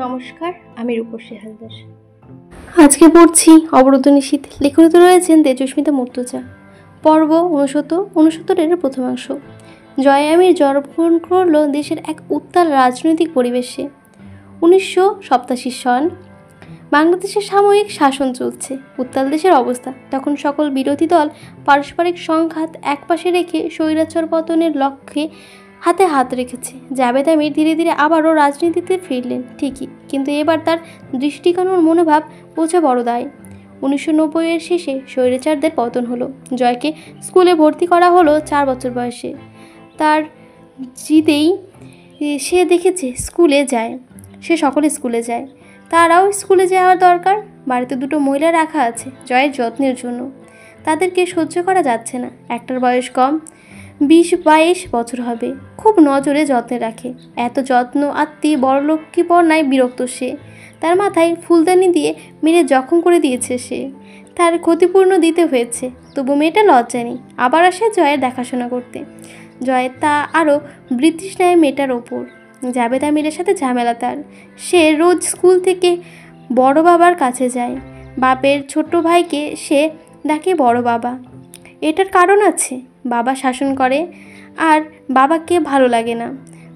নমস্কার, আমি রূপসী হালদার। আজকে পড়ছি অবরুদ্ধ নিশীথ। লেখনীতে রয়েছেন তেজস্মিতা মূর্তজা। পর্ব 69 প্রথমাংশ। জয় আমির জন্মগ্রহণ করল দেশের এক উত্তাল রাজনৈতিক পরিবেশে। 1987 সন। বাংলাদেশের সাময়িক শাসন চলছে। উত্তাল দেশের অবস্থা। তখন সকল বিরোধী দল পারস্পরিক সংঘাত একপাশে রেখে স্বৈরাচার পতনের লক্ষ্যে হাতে হাত রেখেছে। জাভেদ আমির ধীরে ধীরে আবারও রাজনীতিতে ফিরলেন ঠিকই, কিন্তু এবার তার দৃষ্টিকোণের মনোভাব বোঝা বড় দায়। 1990-এর শেষে স্বৈরাচারদের পতন হলো। জয়কে স্কুলে ভর্তি করা হলো 4 বছর বয়সে। তার জিদেই সে দেখেছে স্কুলে যায়, সে সকলে স্কুলে যায়, তারাও স্কুলে যাওয়ার দরকার। বাড়িতে 2 মহিলা রাখা আছে জয়ের যত্নের জন্য। তাদেরকে সহ্য করা যাচ্ছে না। একটার বয়স কম, 20-22 বছর হবে। খুব নজরে যত্নে রাখে। এত যত্ন আত্মি বড়লক্ষ্মী পর্নায় বিরক্ত সে। তার মাথায় ফুলদানি দিয়ে মেরে জখম করে দিয়েছে সে। তার ক্ষতিপূর্ণ দিতে হয়েছে, তবু মেয়েটা লজ্জা নেই। আবার আসে জয়ের দেখাশোনা করতে। জয়ের তা আরও ব্রিটিশ নেয় মেয়েটার ওপর। জাভেদ আমিরের সাথে ঝামেলা তার। সে রোজ স্কুল থেকে বড় বাবার কাছে যায়। বাপের ছোট ভাইকে সে ডাকে বড় বাবা। এটার কারণ আছে। বাবা শাসন করে আর বাবাকে ভালো লাগে না।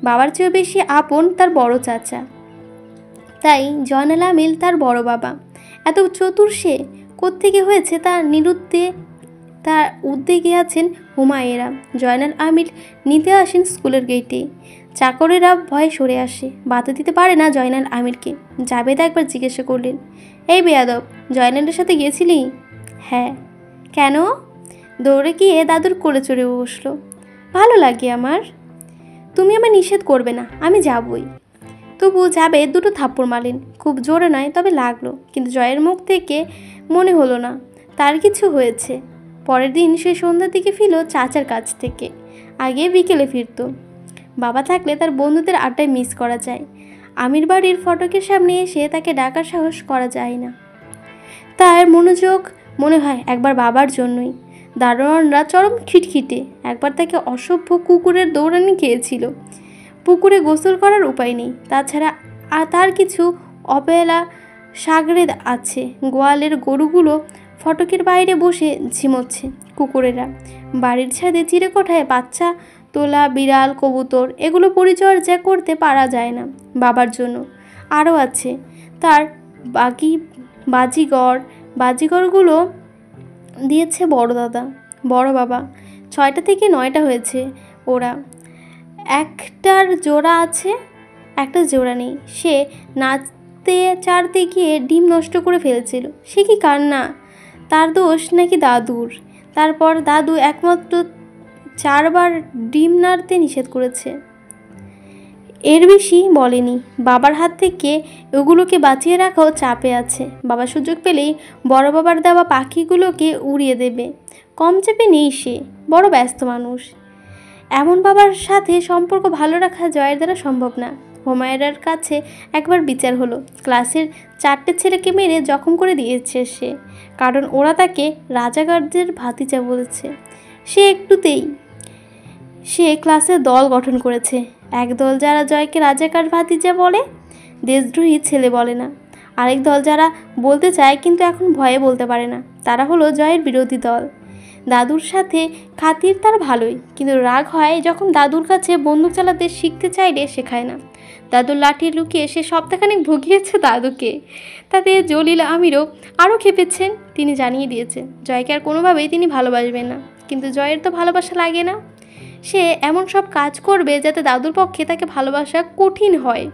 বাবার চেয়েও বেশি আপন তার বড় চাচা, তাই জয়নাল আমির তার বড় বাবা। এত চতুর সে কোত্থেকে হয়েছে তার নিরুদ্দে, তার উদ্যোগে আছেন হুমায়েরা। জয়নাল আমির নিতে আসেন স্কুলের গেটে। চাকরেরা ভয়ে সরে আসে, বাধা দিতে পারে না জয়নাল আমিরকে। জাভেদ একবার জিজ্ঞাসা করলেন, এই বেয়াদব, জয়নালের সাথে গিয়েছিলি? হ্যাঁ। কেন? দৌড়ে গিয়ে দাদুর কোলে চড়ে বসলো। ভালো লাগে আমার। তুমি আমার নিষেধ করবে না, আমি যাবই। তবু জাভেদ 2 থাপ্পড় মারলেন। খুব জোরে নয়, তবে লাগলো। কিন্তু জয়ের মুখ থেকে মনে হলো না তার কিছু হয়েছে। পরের দিন সে সন্ধ্যার দিকে ফিরল চাচার কাছ থেকে। আগে বিকেলে ফিরত। বাবা থাকলে তার বন্ধুদের আড্ডায় মিস করা যায়। আমির বাড়ির ফটকের সামনে এসে তাকে ডাকার সাহস করা যায় না। তার মনোযোগ মনে হয় একবার বাবার জন্যই। দারোয়ানরা চরম খিটখিটে। একবার তাকে অসভ্য কুকুরের দৌড়ানি খেয়েছিল। পুকুরে গোসল করার উপায় নেই। তাছাড়া তার কিছু অবহেলা সাগরেদ আছে। গোয়ালের গরুগুলো ফটকের বাইরে বসে ঝিমোচ্ছে। কুকুরেরা বাড়ির ছাদে চিলেকোঠায় বাচ্চা তোলা বিড়াল, কবুতর, এগুলো পরিচর্যা করতে পারা যায় না বাবার জন্য। আরও আছে তার বাজিগরগুলো দিয়েছে বড় দাদা, বড় বাবা। 6টা থেকে 9টা হয়েছে ওরা। একটার জোড়া আছে, একটা জোড়া নেই। সে নাচতে চাড়তে গিয়ে ডিম নষ্ট করে ফেলেছিল। সে কি কান্না! তার দোষ নাকি দাদুর? তারপর দাদু একমাত্র 4 বার ডিম নাড়তে নিষেধ করেছে, এর বেশি বলেনি। বাবার হাত থেকে ওগুলোকে বাঁচিয়ে রাখাও চাপে আছে। বাবা সুযোগ পেলেই বড় বাবার দেওয়া পাখিগুলোকে উড়িয়ে দেবে। কম চাপে নেই সে, বড় ব্যস্ত মানুষ। এমন বাবার সাথে সম্পর্ক ভালো রাখা জয়ের দ্বারা সম্ভব না। হুমায়রার কাছে একবার বিচার হলো। ক্লাসের 4টে ছেলেকে মেরে জখম করে দিয়েছে সে, কারণ ওরা তাকে রাজাকারদের ভাতিজা বলেছে। সে ক্লাসে দল গঠন করেছে। এক দল যারা জয়কে রাজাকার ভাতিজা বলে, দেশদ্রোহী ছেলে বলে না। আরেক দল যারা বলতে চায় কিন্তু এখন ভয়ে বলতে পারে না, তারা হলো জয়ের বিরোধী দল। দাদুর সাথে খাতির তার ভালোই, কিন্তু রাগ হয় যখন দাদুর কাছে বন্দুক চালাতে শিখতে চাইলে শেখায় না। দাদুর লাঠি লুকিয়ে সে সপ্তাহখানেক ভুগিয়েছে দাদুকে। তাতে জলিল আমিরও আরও খেপেছেন। তিনি জানিয়ে দিয়েছে জয়কে আর কোনোভাবেই তিনি ভালোবাসবেন না। কিন্তু জয়ের তো ভালোবাসা লাগে না। সে এমন সব কাজ করবে যাতে দাদুর পক্ষে তাকে ভালোবাসা কঠিন হয়।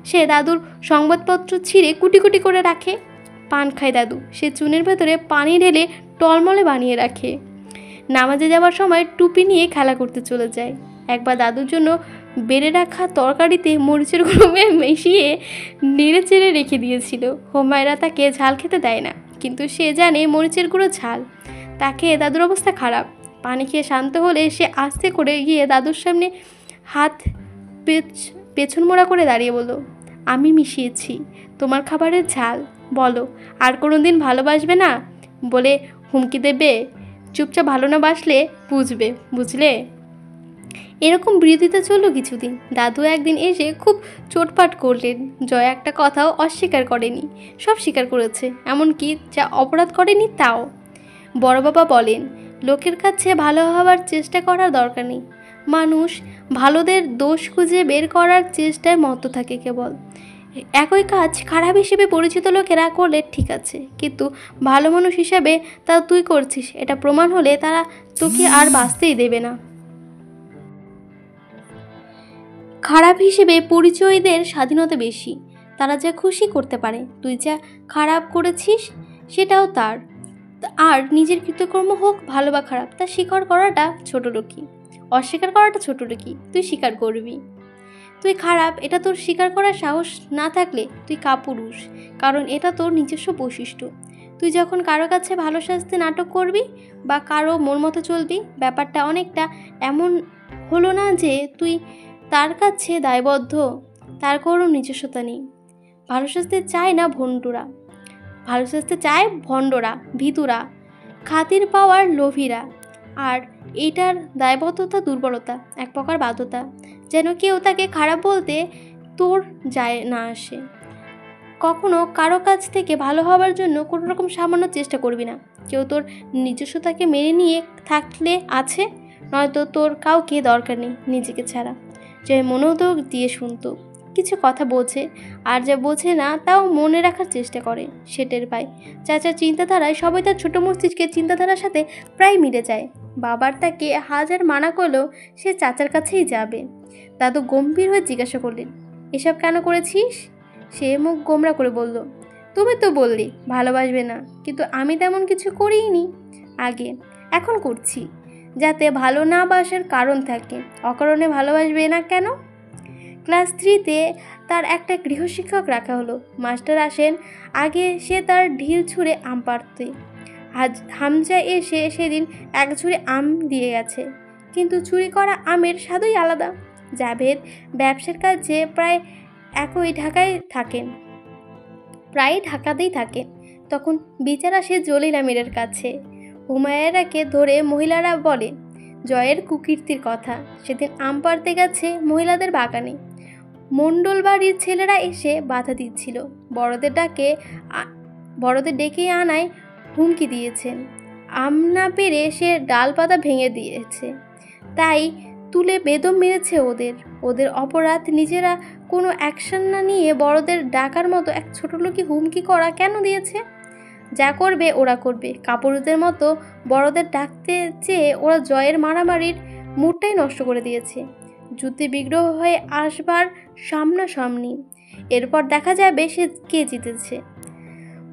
সে দাদুর সংবাদপত্র ছিঁড়ে কুটি কুটি করে রাখে। পান খায় দাদু। সে চুনের ভেতরে পানি ঢেলে টলমলে বানিয়ে রাখে। নামাজে যাওয়ার সময় টুপি নিয়ে খেলা করতে চলে যায়। একবার দাদুর জন্য বেড়ে রাখা তরকারিতে মরিচের গুঁড়ো মিশিয়ে নেড়ে চেড়ে রেখে দিয়েছিল। হুমায়রা তাকে ঝাল খেতে দেয় না, কিন্তু সে জানে মরিচের গুঁড়ো ঝাল। তাকে দাদুর অবস্থা খারাপ। পানি খেয়ে শান্ত হলে সে আস্তে করে গিয়ে দাদুর সামনে হাত পেছন মোড়া করে দাঁড়িয়ে বলল, আমি মিশিয়েছি তোমার খাবারের ঝাল। বলো আর কোনো দিন ভালোবাসবে না বলে হুমকি দেবে? চুপচাপ ভালো না বাসলে বুঝবে, বুঝলে? এরকম বিরোধিতা চলল কিছুদিন। দাদু একদিন এসে খুব চোটপাট করলেন। জয় একটা কথাও অস্বীকার করেনি, সব স্বীকার করেছে, এমনকি যা অপরাধ করেনি তাও। বড় বাবা বলেন, লোকের কাছে ভালো হওয়ার চেষ্টা করার দরকার নেই। মানুষ ভালোদের দোষ খুঁজে বের করার চেষ্টায় মত্ত থাকে কেবল। একই কাজ খারাপ হিসেবে পরিচিত লোকেরা করলে ঠিক আছে, কিন্তু ভালো মানুষ হিসাবে তা তুই করছিস এটা প্রমাণ হলে তারা তোকে আর বাঁচতেই দেবে না। খারাপ হিসেবে পরিচয়ীদের স্বাধীনতা বেশি, তারা যা খুশি করতে পারে। তুই যা খারাপ করেছিস সেটাও তার, আর নিজের কৃতকর্ম হোক ভালো বা খারাপ তা স্বীকার করাটা ছোটলোকি, অস্বীকার করাটা ছোটলোকি। তুই স্বীকার করবি তুই খারাপ, এটা তোর স্বীকার করার সাহস না থাকলে তুই কাপুরুষ, কারণ এটা তোর নিজস্ব বৈশিষ্ট্য। তুই যখন কারো কাছে ভালো সাজতে নাটক করবি বা কারো মন মতো চলবি, ব্যাপারটা অনেকটা এমন হলো না যে তুই তার কাছে দায়বদ্ধ, তার কোনো নিজস্বতা নেই। ভালো সাজতে চায় না ভণ্ডরা, ভালো সাজতে চায় ভণ্ডরা, ভীতুরা, খাতির পাওয়ার লোভীরা। আর এইটার দায়বদ্ধতা দুর্বলতা, এক প্রকার বাধ্যতা, যেন কেউ তাকে খারাপ বলতে তোর যায় না আসে। কখনো কারো কাছ থেকে ভালো হওয়ার জন্য কোনো রকম সামান্য চেষ্টা করবি না। কেউ তোর নিজস্বতাকে মেনে নিয়ে থাকলে আছে, নয়তো তোর কাউকে দরকার নেই নিজেকে ছাড়া। যে মনোযোগ দিয়ে শুনতো, কিছু কথা বোঝে, আর যা বোঝে না তাও মনে রাখার চেষ্টা করে, সেটের পায়। চাচার চিন্তাধারায় সবাই তার ছোটো মস্তিষ্কের চিন্তাধারার সাথে প্রায় মিলে যায়। বাবার তাকে হাজার মানা করলেও সে চাচার কাছেই যাবে। দাদু গম্ভীর হয়ে জিজ্ঞাসা করলেন, এসব কেন করেছিস? সে মুখ গোমরা করে বলল, তুমি তো বললি ভালোবাসবে না, কিন্তু আমি তেমন কিছু করিনি আগে, এখন করছি, যাতে ভালো না বাসার কারণ থাকে। অকারণে ভালোবাসবে না কেন? ক্লাস 3-তে তার একটা গৃহশিক্ষক রাখা হলো। মাস্টার আসেন আগে, সে তার ঢিল ছুঁড়ে আম পাড়তে। হামজা এসে সেদিন এক ঝুড়ি আম দিয়ে গেছে, কিন্তু চুরি করা আমের স্বাদই আলাদা। জাভেদ ব্যবসার কাজে প্রায় ঢাকাতেই থাকেন। তখন বিচার আসে জলিল আমিরের কাছে। হুমায়রাকে ধরে মহিলারা বলে জয়ের কুকীর্তির কথা। সেদিন আম পাড়তে গেছে মহিলাদের বাগানে, মণ্ডল বাড়ির ছেলেরা এসে বাধা দিচ্ছিল। বড়দের ডেকে আনায় হুমকি দিয়েছেন। আম না পেরে সে ডালপাতা ভেঙে দিয়েছে, তাই তুলে বেদম মেরেছে ওদের অপরাধ। নিজেরা কোনো অ্যাকশন না নিয়ে বড়দের ডাকার মতো এক ছোট লোকই হুমকি করা কেন দিয়েছে? যা করবে ওরা করবে। কাপুরুষদের মতো বড়দের ডাকতে চেয়ে ওরা জয়ের মারামারির মুডটাই নষ্ট করে দিয়েছে। যুদ্ধে বিগ্রহ হয়ে আসবার সামনাসামনি, এরপর দেখা যাবে সে কে জিতেছে।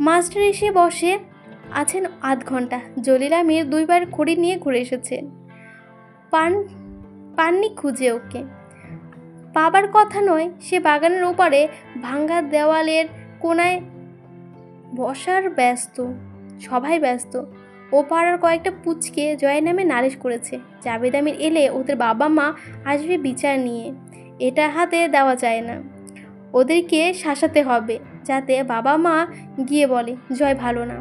মাস্টার এসে বসে আছেন আধ ঘন্টা। জলিল আমির 2 বার খড়ি নিয়ে ঘুরে এসেছেন, পাননি খুঁজে ওকে। পাবার কথা নয়, সে বাগানের ওপারে ভাঙ্গা দেওয়ালের কোনায় বসার ব্যস্ত, সবাই ব্যস্ত। ও পাড়ার কয়েকটা পুচকে জয়ের নামে নালিশ করেছে। জাভেদ আমির এলে ওদের বাবা মা আসবে বিচার নিয়ে, এটা হাতে দেওয়া যায় না। ওদেরকে শাসাতে হবে যাতে বাবা মা গিয়ে বলে জয় ভালো না।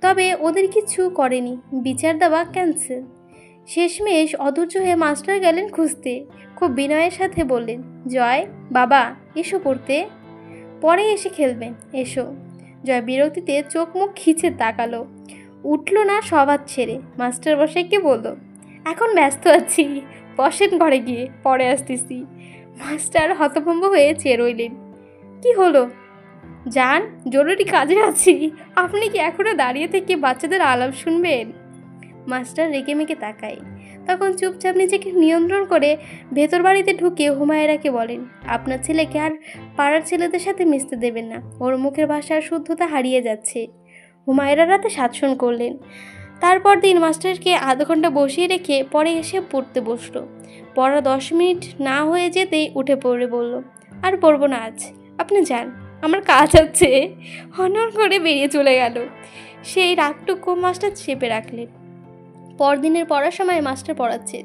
তবে ওদের কিছু করেনি, বিচার দেওয়া ক্যান্সেল। শেষমেশ অধৈর্য হয়ে মাস্টার গেলেন খুঁজতে। খুব বিনয়ের সাথে বললেন, জয় বাবা এসো পড়তে, পরে এসে খেলবেন, এসো। জয় বিরক্তিতে চোখ মুখ খিচে তাকালো, উঠল না সবার ছেড়ে। মাস্টার মশাইকে বলল, এখন ব্যস্ত আছি, বসেন ঘরে গিয়ে, পরে আসতেছি। মাস্টার হতভম্ব হয়ে চেয়ে রইলেন। কি হলো? যান, জরুরি কাজে আছি। আপনি কি এখনো দাঁড়িয়ে থেকে বাচ্চাদের আলাপ শুনবেন? মাস্টার রেগে মেগে তাকায়। তখন চুপচাপ নিজেকে নিয়ন্ত্রণ করে ভেতর বাড়িতে ঢুকে হুমায়রাকে বলেন, আপনার ছেলেকে আর পাড়ার ছেলেদের সাথে মিশতে দেবেন না, ওর মুখের ভাষার শুদ্ধতা হারিয়ে যাচ্ছে। হুমায়রা রাতে শাসন করলেন। তারপর দিন মাস্টারকে আধ ঘন্টা বসিয়ে রেখে পরে এসে পড়তে বসলো। পড়া 10 মিনিট না হয়ে যেতেই উঠে পড়ে বলল, আর পড়বো না আজ, আপনি যান, আমার কাজ আছে। হনহন করে বেরিয়ে চলে গেল। সেই রাগটুকু মাস্টার চেপে রাখলেন। পরদিনের পড়ার সময় মাস্টার পড়াচ্ছে,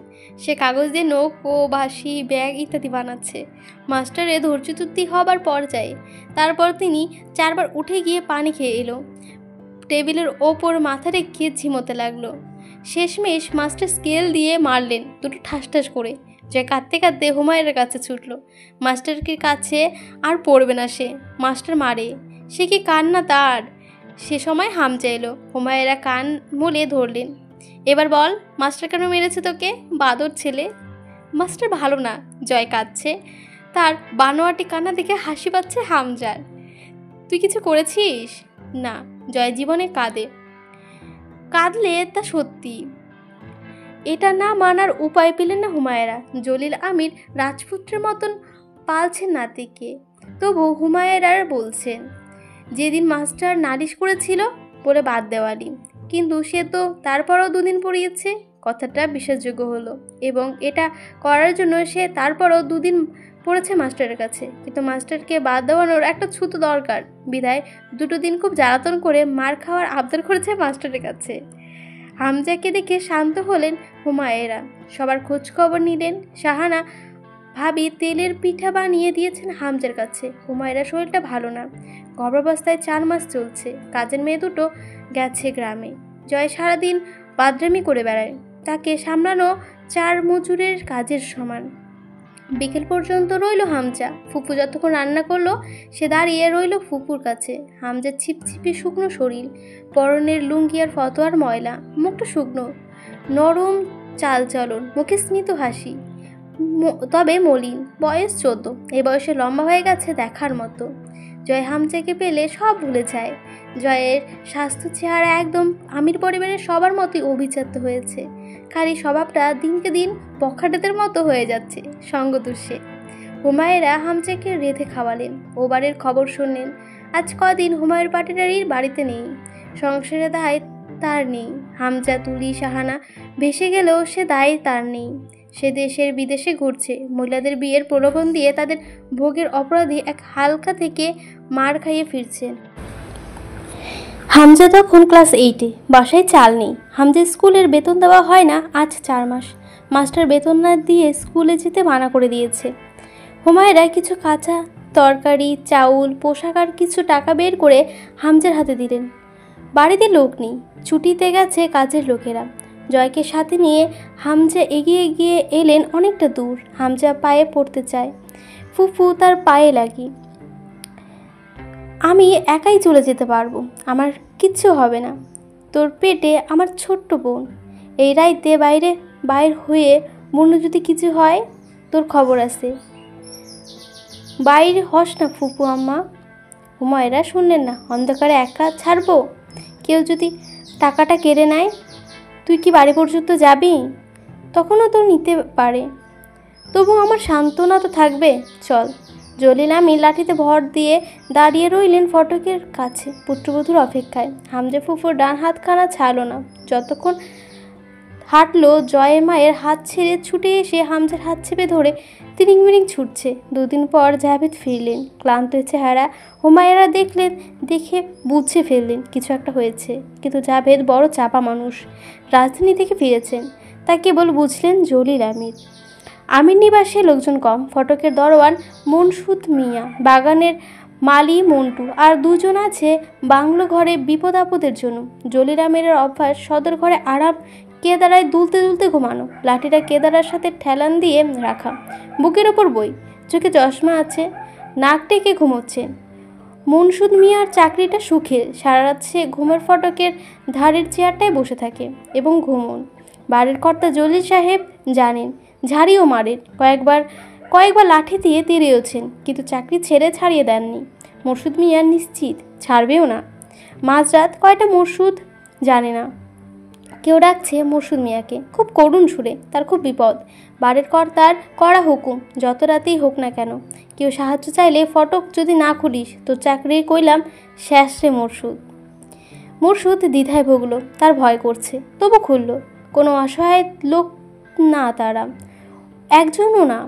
সে কাগজ দিয়ে নৌকো, বাঁশি, ব্যাগ ইত্যাদি বানাচ্ছে। মাস্টারের ধৈর্যচ্যুতি হবার পর্যায়ে। তারপর তিনি 4 বার উঠে গিয়ে পানি খেয়ে এলো। টেবিলের ওপর মাথা রেখে ঝিমোতে লাগলো। শেষমেশ মাস্টার স্কেল দিয়ে মারলেন দুটো ঠাস ঠাস করে। জয় কাঁদতে কাঁদতে হুমায়রার কাছে ছুটল। মাস্টারকে কাছে আর পড়বে না সে, মাস্টার মারে, সে কি কান্না তার। সে সময় হামজা এলো। হুমায়রা কান মলে ধরলেন। এবার বল, মাস্টার কেন মেরেছে তোকে, বাদর ছেলে? মাস্টার ভালো না। জয় কাঁদছে, তার বানোয়াটি কান্না দেখে হাসি পাচ্ছে হামজার। তুই কিছু করেছিস? না। জয় জীবনে কাঁদলে তা সত্যি। এটা না মানার উপায় পেলেন না হুমায়রা। জলিল আমির রাজপুত্রের মতন পালছেন নাতিকে, তবু হুমায়রার বলছেন যেদিন মাস্টার নালিশ করেছিল বলে বাদ দেওয়ালি, কিন্তু সে তো তারপরও 2 দিন পড়িয়েছে। কথাটা বিশ্বাসযোগ্য হলো, এবং এটা করার জন্য সে তারপরও 2 দিন পড়েছে মাস্টারের কাছে। কিন্তু মাস্টারকে বাদ দেওয়ানোর একটা ছুতো দরকার, বিধায় 2 দিন খুব জ্বালাতন করে মার খাওয়ার আবদার করেছে মাস্টারের কাছে। হামজাকে দেখে শান্ত হলেন হুমায়রা, সবার খোঁজ খবর নিলেন। শাহানা ভাবি তেলের পিঠা বানিয়ে দিয়েছেন হামজার কাছে। হুমায়রার শরীরটা ভালো না, গর্ভাবস্থায় 4 মাস চলছে। কাজের মেয়ে দুটো গেছে গ্রামে। জয় সারাদিন বাদরামি করে বেড়ায়, তাকে সামলানো 4 মজুরের কাজের সমান। বিকেল পর্যন্ত রইল হামজা। ফুপু যতক্ষণ রান্না করলো সে দাঁড়িয়ে রইল ফুপুর কাছে। হামজার ছিপছিপি শুকনো শরীর, পরনের লুঙ্গি আর ফতোয়ার ময়লা, মুখটা শুকনো, নরম চালচলন, মুখে স্মিত হাসি, তবে মলিন। বয়স 14। এই বয়সে লম্বা হয়ে গেছে দেখার মতো। জয় হামজাকে পেলে সব ভুলে যায়। জয়ের স্বাস্থ্য চেহারা একদম আমির পরিবারের সবার মতোই অভিজাত হয়েছে, খালি স্বভাবটা দিনকে দিন বখাটেদের মতো হয়ে যাচ্ছে সঙ্গদুষে। হুমায়রা হামজাকে রেঁধে খাওয়ালেন, ও বাড়ির খবর শুনলেন। আজ কদিন হুমায়ুর পাটিরারির বাড়িতে নেই, সংসারের দায় তার নেই। হামজা, তুলি, শাহানা ভেসে গেলেও সে দায় তার নেই। সে দেশের বিদেশে ঘুরছে, মহিলাদের বিয়ের প্রলোভন দিয়ে তাদের ভোগের অপরাধী এক হালকা থেকে মার খাইয়ে ফিরছেন। হামজা তখন ক্লাস 8-এ, বাসায় চাল নেই। হামজা স্কুলের বেতন দেওয়া হয় না আজ 4 মাস। মাস্টার বেতন না দিয়ে স্কুলে যেতে মানা করে দিয়েছে। হুমায়রা কিছু কাঁচা তরকারি, চাউল, পোশাক আর কিছু টাকা বের করে হামজার হাতে দিলেন। বাড়িতে লোক নেই, ছুটিতে গেছে কাজের লোকেরা। জয়কে সাথে নিয়ে হামজা এগিয়ে গিয়ে এলেন অনেকটা দূর। হামজা পায়ে পড়তে চায়, ফুফু তার পায়ে লাগি। আমি একাই চলে যেতে পারবো, আমার কিচ্ছু হবে না। তোর পেটে আমার ছোট্ট বোন, এই রাইতে বাইর হয়ে বোন যদি কিছু হয় তোর খবর আছে। বাইর হস না ফুপু আম্মা। হুমায়রা শুনলেন না। অন্ধকারে একা ছাড়বো? কেউ যদি টাকাটা কেড়ে নেয়, তুই কি বাড়ি পর্যন্ত যাবি? তখনও তো নিতে পারে, তবু আমার সান্ত্বনা তো থাকবে। চল। জলিল আমির লাঠিতে ভর দিয়ে দাঁড়িয়ে রইলেন ফটকের কাছে পুত্রবধূর অপেক্ষায়। হামজা ফুফুর ডান হাতখানা ছাড়ল না। যতক্ষণ হাঁটলো, জয়ের মায়ের হাত ছেড়ে ছুটে এসে হামজার হাত চেপে ধরে তিরিং মিরিং ছুটছে। 2 দিন পর জাভেদ ফিরলেন, ক্লান্ত চেহারা। হুমায়রা দেখে বুঝে ফেললেন কিছু একটা হয়েছে। কিন্তু জাভেদ বড় চাপা মানুষ, রাজধানী থেকে ফিরেছেন। তা কেবল বুঝলেন জলিল আমির নিবাসে লোকজন কম। ফটকের দরওয়ান মনসুদ মিয়া, বাগানের মালি মন্টু, আর 2 জন আছে বাংলো ঘরে বিপদ আপদের জন্য। জলিল আমিরের অভ্যাস সদর ঘরে আরাম কেদারায় দুলতে দুলতে ঘুমানো, লাঠিটা কেদারার সাথে ঠেলান দিয়ে রাখা, বুকের ওপর বই, চোখে চশমা আছে, নাক টেকে ঘুমোচ্ছেন। মনসুদ মিয়ার চাকরিটা সুখের, সারা রাত সে ঘুমের ফটকের ধারের চেয়ারটায় বসে থাকে এবং ঘুমন। বাড়ির কর্তা জলিল সাহেব জানেন, ঝাড়িও মারেন, কয়েকবার লাঠি দিয়ে তেড়িয়েছেন, কিন্তু চাকরি ছেড়ে ছাড়িয়ে দেননি। মরশুদ মিয়া নিশ্চিত ছাড়বেও না। মাঝরাত কয়টা মরশুদ জানে না। কেউ ডাকছে মরশুদ মিয়াকে খুব করুণ সুরে, তার খুব বিপদ। বাড়ির কর্তার কড়া হুকুম, যত রাতেই হোক না কেন, কেউ সাহায্য চাইলে ফটক যদি না খুলিস তোর চাকরি কইলাম শেষ রে মরশুদ দ্বিধায় ভুগল, তার ভয় করছে, তবু খুলল। কোনো অসহায় লোক না তারা, একজনও না,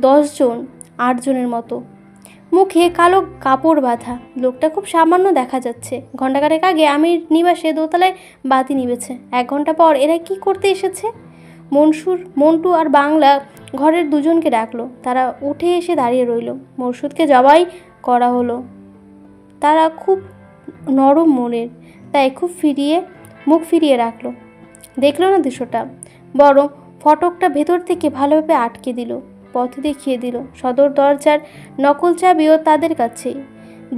10 জন, 8 জনের মতো। মুখে কালো কাপড় বাঁধা, লোকটা খুব সামান্য দেখা যাচ্ছে। ঘণ্টাখানেক আগে আমির নিবাসে দোতলায় বাতি নিবেছে। 1 ঘন্টা পর এরা কি করতে এসেছে? মন্টু আর বাংলা ঘরের 2 জনকে ডাকলো। তারা উঠে এসে দাঁড়িয়ে রইল। মরশুদকে জবাই করা হলো। তারা খুব নরম মনের, তাই মুখ ফিরিয়ে রাখলো। দেখল না দৃশ্যটা, বরং ফটকটা ভেতর থেকে ভালোভাবে আটকে দিল, পথ দেখিয়ে দিল। সদর দরজার নকল চাবিও তাদের কাছেই।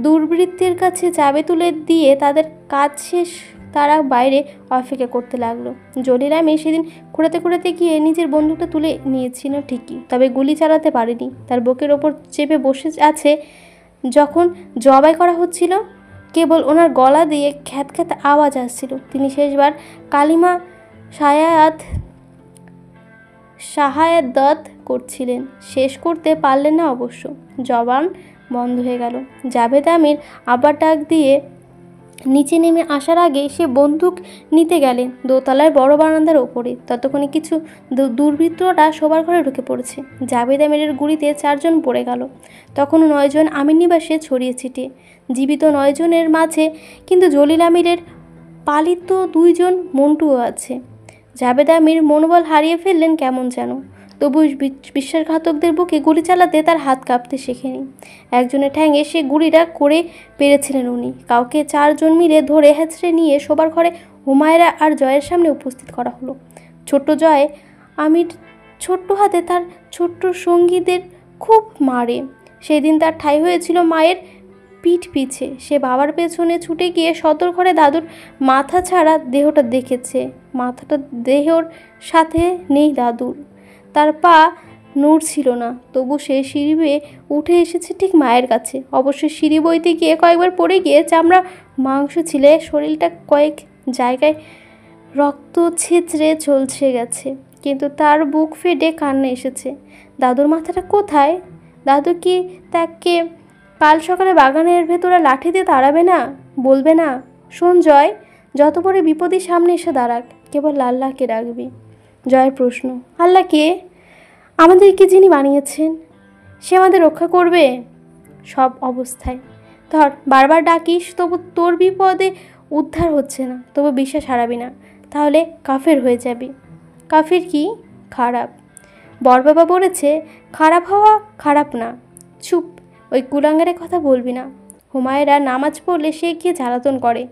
দুর্বৃত্তের কাছে চাবি তুলে দিয়ে তাদের কাজ শেষ তারা বাইরে অপেক্ষা করতে লাগলো। জলিল আমির সেদিন খুঁড়াতে গিয়ে নিজের বন্দুকটা তুলে নিয়েছিল ঠিকই, তবে গুলি চালাতে পারেনি। তার বুকের ওপর চেপে বসে আছে যখন জবাই করা হচ্ছিল। কেবল ওনার গলা দিয়ে খ্যাত খ্যাত আওয়াজ আসছিল। তিনি শেষবার কালিমা শাহাদাত করছিলেন, শেষ করতে পারলেন না অবশ্য। জবান বন্ধ হয়ে গেল। জাভেদ আমির আবার ডাক দিয়ে নিচে নেমে আসার আগে সে বন্দুক নিতে গেলেন দোতলার বড় বারান্দার ওপরে। ততক্ষণে কিছু দুর্বৃত্তরা শোবার ঘরে ঢুকে পড়েছে। জাভেদ আমিরের গুলিতে 4 জন পড়ে গেল। তখনও 9 জন আমির নিবাসে ছড়িয়ে ছিটিয়ে। জীবিত 9 জনের মাঝে কিন্তু জলিল আমিরের পালিত 2 জন মন্টুও আছে। জাভেদ আমির মনোবল হারিয়ে ফেললেন কেমন যেন। তবু বিশ্বাসঘাতকদের বুকে গুলি চালাতে তার হাত কাঁপতে শেখেনি। একজনের ঠ্যাঙে সে গুলিটা করে পেরেছিলেন উনি। কাউকে 4 জন মিলে ধরে হেঁচড়ে নিয়ে শোবার ঘরে হুমায়রা আর জয়ের সামনে উপস্থিত করা হলো। ছোট্ট জয় আমির ছোট্ট হাতে তার ছোট্ট সঙ্গীদের খুব মারে। সেদিন তার ঠাঁই হয়েছিল মায়ের পিঠ পিছে। সে বাবার পেছনে ছুটে গিয়ে সদর ঘরে দাদুর মাথা ছাড়া দেহটা দেখেছে। মাথাটা দেহর সাথে নেই দাদুর। তার পা নড়ছিল না, তবু সে সিঁড়ি বেয়ে উঠে এসেছে ঠিক মায়ের কাছে। অবশ্য সিঁড়ি বইতে গিয়ে কয়েকবার পড়ে গিয়ে চামড়া মাংস ছিলে শরীরটা কয়েক জায়গায় রক্ত ছিঁচড়ে চলছে গেছে, কিন্তু তার বুক ফেটে কান্না এসেছে। দাদুর মাথাটা কোথায়? দাদু কি তাকে কাল সকালে বাগানের ভেতরে লাঠি দিয়ে তাড়াবে না? বলবে না, শোন জয়, যত বড় বিপদই সামনে এসে দাঁড়াক, কেবল আল্লাহকে ডাকবি। জয়ের প্রশ্ন, আল্লাহ কে? আমাদেরকে যিনি বানিয়েছেন, সে আমাদের রক্ষা করবে সব অবস্থায়। ধর বারবার ডাকিস, তবু তোর বিপদে উদ্ধার হচ্ছে না, তবু বিশ্বাস হারাবি না, তাহলে কাফের হয়ে যাবি। কাফের কি? খারাপ। বড়বাবা বলেছে খারাপ হওয়া খারাপ না। চুপ, ওই কুলাঙ্গারের কথা বলবি না। হুমায়রা নামাজ পড়লে সে গিয়ে জ্বালাতন করে,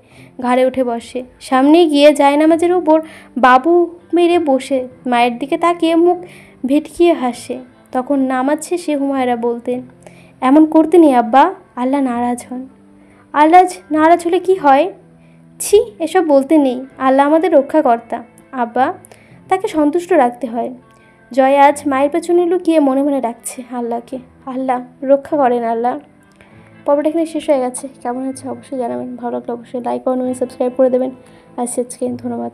ঘাড়ে উঠে বসে। সামনে গিয়ে জায়নামাজের উপর বাবু মেরে বসে মায়ের দিকে তাকিয়ে মুখ ভেটকিয়ে হাসে। তখন নামাজ শেষে হুমায়রা বলতেন, এমন করতে নেই আব্বা, আল্লাহ নারাজ হন। আল্লাহ নারাজ হলে কি হয়? ছি, এসব বলতে নেই। আল্লাহ আমাদের রক্ষাকর্তা আব্বা, তাকে সন্তুষ্ট রাখতে হয়। জয় আজ মায়ের পেছনে লুকিয়ে মনে মনে ডাকছে আল্লাহকে, আল্লাহ রক্ষা করেন আল্লাহ। পর্বটা এখানে শেষ হয়ে গেছে। কেমন হচ্ছে অবশ্যই জানাবেন। ভালো লাগলে অবশ্যই লাইক কমেন্ট সাবস্ক্রাইব করে দেবেন। আজকে ধন্যবাদ।